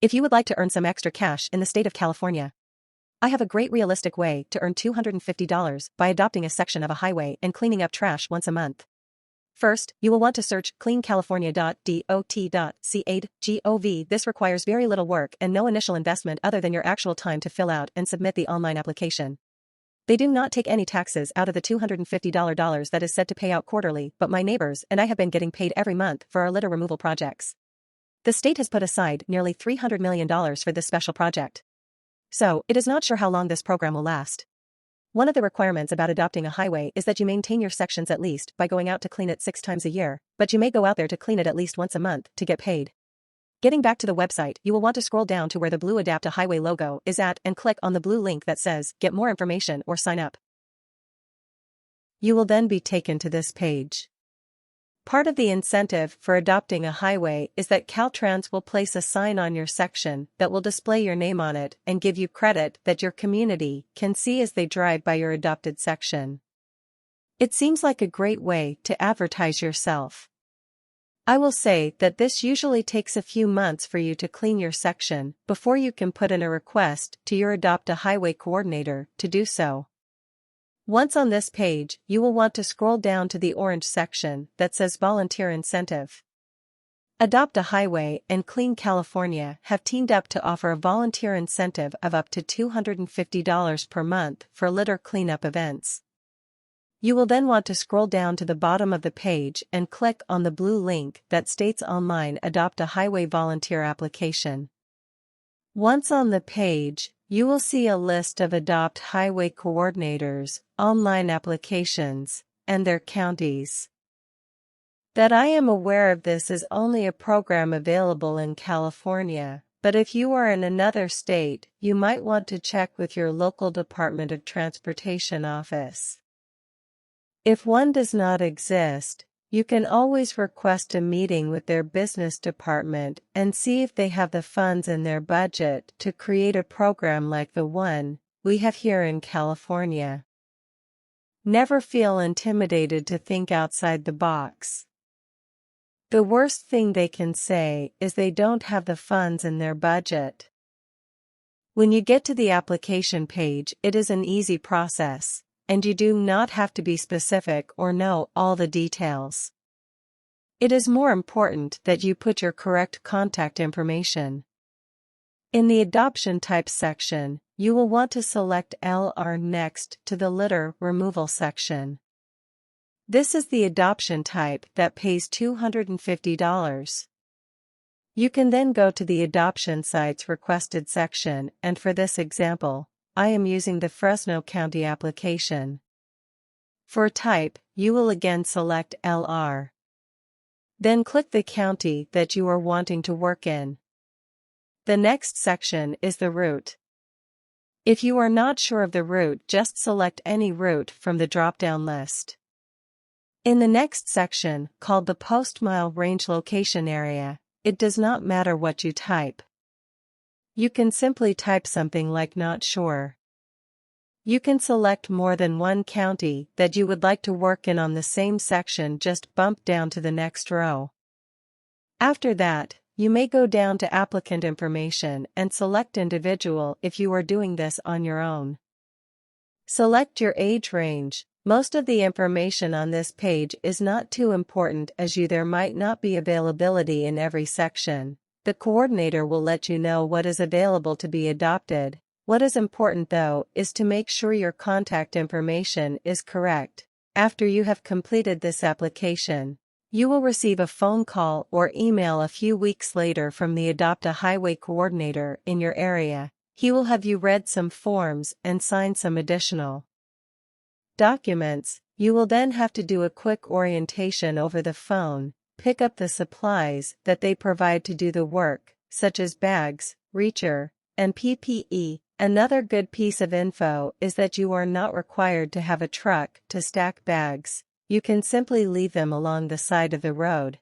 If you would like to earn some extra cash in the state of California, I have a great realistic way to earn $250 by adopting a section of a highway and cleaning up trash once a month. First, you will want to search cleancalifornia.dot.ca.gov. This requires very little work and no initial investment other than your actual time to fill out and submit the online application. They do not take any taxes out of the $250 that is said to pay out quarterly, but my neighbors and I have been getting paid every month for our litter removal projects. The state has put aside nearly $300 million for this special project. So, it is not sure how long this program will last. One of the requirements about adopting a highway is that you maintain your sections at least by going out to clean it 6 times a year, but you may go out there to clean it at least once a month to get paid. Getting back to the website, you will want to scroll down to where the blue Adopt a Highway logo is at and click on the blue link that says Get More Information or Sign Up. You will then be taken to this page. Part of the incentive for adopting a highway is that Caltrans will place a sign on your section that will display your name on it and give you credit that your community can see as they drive by your adopted section. It seems like a great way to advertise yourself. I will say that this usually takes a few months for you to clean your section before you can put in a request to your Adopt a Highway coordinator to do so. Once on this page, you will want to scroll down to the orange section that says Volunteer Incentive. Adopt a Highway and Clean California have teamed up to offer a volunteer incentive of up to $250 per month for litter cleanup events. You will then want to scroll down to the bottom of the page and click on the blue link that states Online Adopt a Highway Volunteer Application. Once on the page, you will see a list of Adopt Highway coordinators, online applications, and their counties. That I am aware of, this is only a program available in California, but if you are in another state, you might want to check with your local Department of Transportation office. If one does not exist, you can always request a meeting with their business department and see if they have the funds in their budget to create a program like the one we have here in California. Never feel intimidated to think outside the box. The worst thing they can say is they don't have the funds in their budget. When you get to the application page, it is an easy process, and you do not have to be specific or know all the details. It is more important that you put your correct contact information. In the Adoption Types section, you will want to select LR next to the Litter Removal section. This is the adoption type that pays $250. You can then go to the Adoption Sites Requested section, and for this example, I am using the Fresno County application. For type, you will again select LR. Then click the county that you are wanting to work in. The next section is the route. If you are not sure of the route, just select any route from the drop-down list. In the next section, called the Post-Mile Range Location Area, it does not matter what you type. You can simply type something like "not sure." You can select more than one county that you would like to work in on the same section, just bump down to the next row. After that, you may go down to Applicant Information and select Individual if you are doing this on your own. Select your age range. Most of the information on this page is not too important as there might not be availability in every section. The coordinator will let you know what is available to be adopted. What is important though is to make sure your contact information is correct. After you have completed this application, you will receive a phone call or email a few weeks later from the Adopt a Highway coordinator in your area. He will have you read some forms and sign some additional documents. You will then have to do a quick orientation over the phone, pick up the supplies that they provide to do the work, such as bags, reacher, and PPE. Another good piece of info is that you are not required to have a truck to stack bags. You can simply leave them along the side of the road.